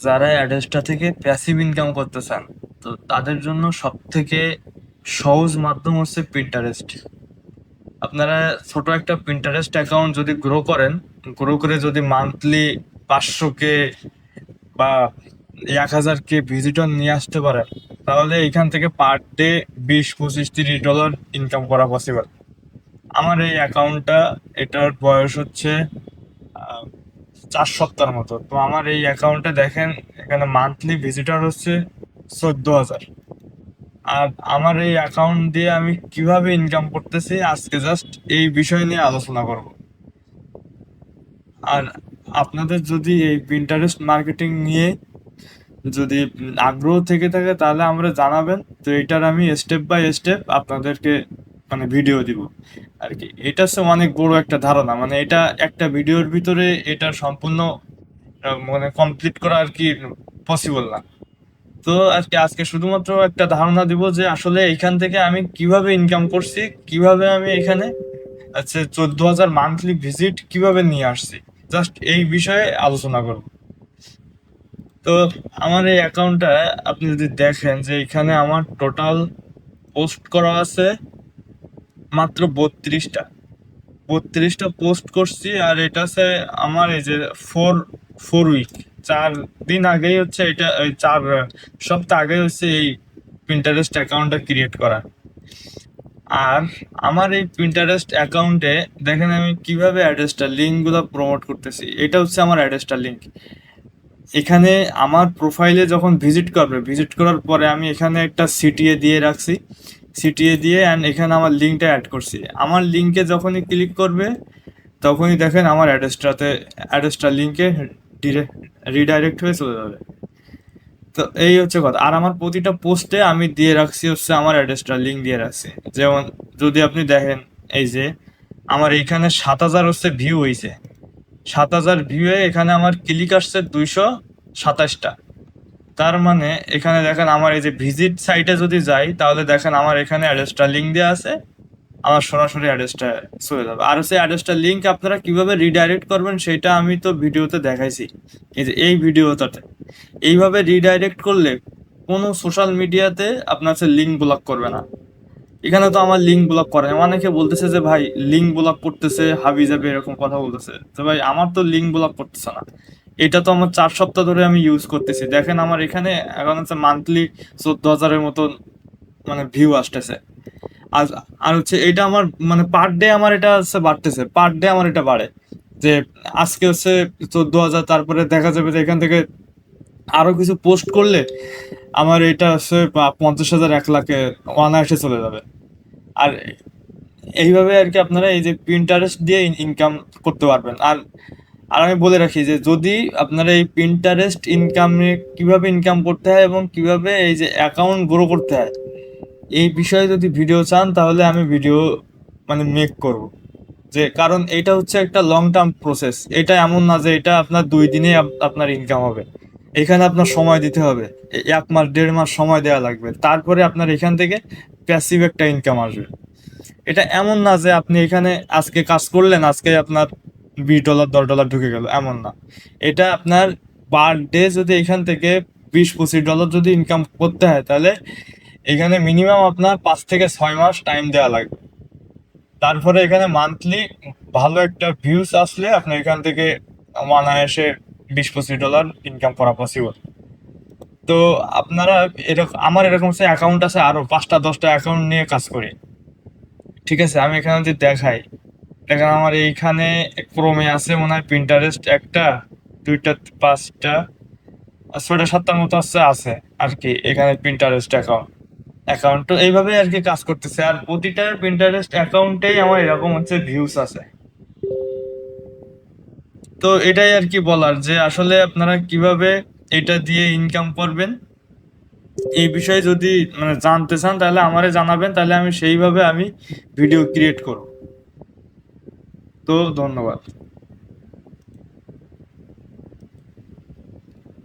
যারা অ্যাডেস্টা থেকে passive income করতে চান, তো তাদের জন্য সব থেকে সহজ মাধ্যম হচ্ছে পিন্টারেস্ট। আপনারা ছোট একটা পিন্টারেস্ট অ্যাকাউন্ট যদি গ্রো করে যদি মান্থলি 500K বা 1000K ভিজিটর নিয়ে আসতে পারেন, তাহলে এখান থেকে পার ডে 20, 25, 30 ডলার ইনকাম করা পসিবল। আমার এই অ্যাকাউন্টটা, এটার বয়স হচ্ছে 4 সপ্তাহের মতো। তো আমার এই অ্যাকাউন্টে দেখেন, এখানে মান্থলি ভিজিটর হচ্ছে 14,000। আর আমার এই অ্যাকাউন্ট দিয়ে আমি কিভাবে ইনকাম করতেছি আজকে জাস্ট এই বিষয় নিয়ে আলোচনা করব। আর আপনাদের যদি এই পিন্টারেস্ট মার্কেটিং নিয়ে যদি আগ্রহ থেকে থাকে তাহলে আমরা জানাবেন, তো এটার আমি স্টেপ বাই স্টেপ আপনাদেরকে মানে ভিডিও দিব আর কি। এটা হচ্ছে অনেক বড় একটা ধারণা, মানে এটা একটা ভিডিওর ভিতরে এটা সম্পূর্ণ মানে কমপ্লিট করা আর কি পসিবল না। তো আজকে আজকে শুধুমাত্র একটা ধারণা দিব যে আসলে এখান থেকে আমি কিভাবে ইনকাম করছি, কিভাবে আমি এখানে 14,000 মান্থলি ভিজিট কিভাবে নিয়ে আসছি, জাস্ট এই বিষয়ে আলোচনা করব। তো আমার এই অ্যাকাউন্টটা আপনি যদি দেখেন যে এখানে আমার টোটাল পোস্ট করা আছে মাত্র 32টা পোস্ট করছি। আর এটা আছে আমার এই যে ফোর ফোর উইক, 4 দিন আগেই হচ্ছে এটা, ওই 4 সপ্তাহ আগে হচ্ছে এই পিন্টারেস্ট অ্যাকাউন্টটা ক্রিয়েট করা। আর আমার এই পিন্টারেস্ট অ্যাকাউন্টে দেখেন আমি কিভাবে অ্যাড্রেসটা লিঙ্কগুলো প্রমোট করতেছি। এটা হচ্ছে আমার অ্যাড্রেসটা লিঙ্ক। এখানে আমার প্রোফাইলে যখন ভিজিট করার পরে আমি এখানে একটা সিটিএ দিয়ে রাখছি, সিটিএ দিয়ে অ্যান্ড এখানে আমার লিঙ্কটা অ্যাড করছি। আমার লিঙ্কে যখনই ক্লিক করবে তখনই দেখেন আমার অ্যাড্রেসটা লিঙ্কে রিডাইরেক্ট হয়ে চলে যাবে। তো এই হচ্ছে কথা। আর আমার প্রতিটা পোস্টে আমি দিয়ে রাখছি হচ্ছে আমার অ্যাড্রেসটা লিঙ্ক দিয়ে রাখছি। যেমন যদি আপনি দেখেন, এই যে আমার এইখানে 7,000 হচ্ছে ভিউ হয়েছে, 7,000 ভিউয়ে এখানে আমার ক্লিক আসছে 227টা। তার মানে এখানে দেখেন আমার এই যে ভিজিট সাইটে যদি যাই তাহলে দেখেন আমার এখানে অ্যাড্রেসটা লিঙ্ক দেওয়া আছে, আমার সরাসরি অ্যাড্রেসটা চলে যাবে। আর হচ্ছে অ্যাড্রেসটা লিঙ্ক আপনারা কিভাবে রিডাইরেক্ট করবেন সেটা আমি তো ভিডিওতে দেখাইছি, এই যে এই ভিডিওটাতে। এইভাবে রিডাইরেক্ট করলে কোনো সোশ্যাল মিডিয়াতে আপনার হচ্ছে লিঙ্ক ব্লক করবে না। এখানে তো আমার লিঙ্ক ব্লক করে না। অনেকে বলতেছে যে ভাই লিঙ্ক ব্লক করতেছে, হাবি যাবে, এরকম কথা বলতেছে। তো ভাই আমার তো লিঙ্ক ব্লক করতেছে না। এটা তো আমার 4 সপ্তাহ ধরে আমি ইউজ করতেছি। দেখেন আমার এখানে এখন হচ্ছে মান্থলি 14,000-এর মতন মানে ভিউ আসতেছে। আর আর হচ্ছে এটা আমার মানে পার ডে আমার এটা হচ্ছে বাড়তেছে, পার ডে আমার এটা বাড়ে। যে আজকে হচ্ছে 14,000, তারপরে দেখা যাবে যে এখান থেকে আরো কিছু পোস্ট করলে আমার এটা হচ্ছে 50,000, 1 লাখে অনায়াসে চলে যাবে। আর এইভাবে আর কি আপনারা এই যে পিন্টারেস্ট দিয়ে ইনকাম করতে পারবেন। আর আর আমি বলে রাখি যে যদি আপনারা এই পিন্টারেস্ট ইনকামে কিভাবে ইনকাম করতে হয় এবং কিভাবে এই যে অ্যাকাউন্ট গ্রো করতে হয় এই বিষয়ে যদি ভিডিও চান তাহলে আমি ভিডিও মানে মেক করব। যে কারণ এটা হচ্ছে একটা লং টার্ম প্রসেস। এটা এমন না যে এটা আপনার 2 দিনে আপনার ইনকাম হবে। এখানে আপনার সময় দিতে হবে, 1 মাস 1.5 মাস সময় দেওয়া লাগবে, তারপরে আপনার এখান থেকে প্যাসিভ একটা ইনকাম আসবে। এটা এমন না যে আপনি এখানে আজকে কাজ করলেন, আজকে আপনার $20 $10 ঢুকে গেল, এমন না। এটা আপনার পার ডে যদি এখান থেকে 20, 25 ডলার যদি ইনকাম করতে হয় তাহলে এখানে মিনিমাম আপনার 5 থেকে 6 মাস টাইম দেওয়া লাগবে। তারপরে এখানে মান্থলি ভালো একটা ভিউজ আসলে আপনি এখান থেকে অনায়াসে 20, 25 ডলার ইনকাম করা পসিবল। তো আপনারা এরকম, আমার এরকম সে অ্যাকাউন্ট আছে, আরো 5টা 10টা অ্যাকাউন্ট নিয়ে কাজ করি। ঠিক আছে, আমি এখানে যদি দেখাই, দেখেন আমার এইখানে ক্রোমে আছে মনে হয় পিন্টারেস্ট একটা, দুইটা, 5টা, 6টা 7টার মতো আছে আর কি এখানে পিন্টারেস্ট অ্যাকাউন্ট। তো এইভাবে আর কি কাজ করতেছে। আর প্রতিটা পিন্টারেস্ট অ্যাকাউন্টেই আমার এরকম হচ্ছে ভিউস আছে। তো এটাই আর কি বলার যে আসলে আপনারা কিভাবে এটা দিয়ে ইনকাম করবেন এই বিষয়ে যদি মানে জানতে চান তাহলে আমারে জানাবেন, তাহলে আমি সেইভাবে আমি ভিডিও ক্রিয়েট করব। তো ধন্যবাদ।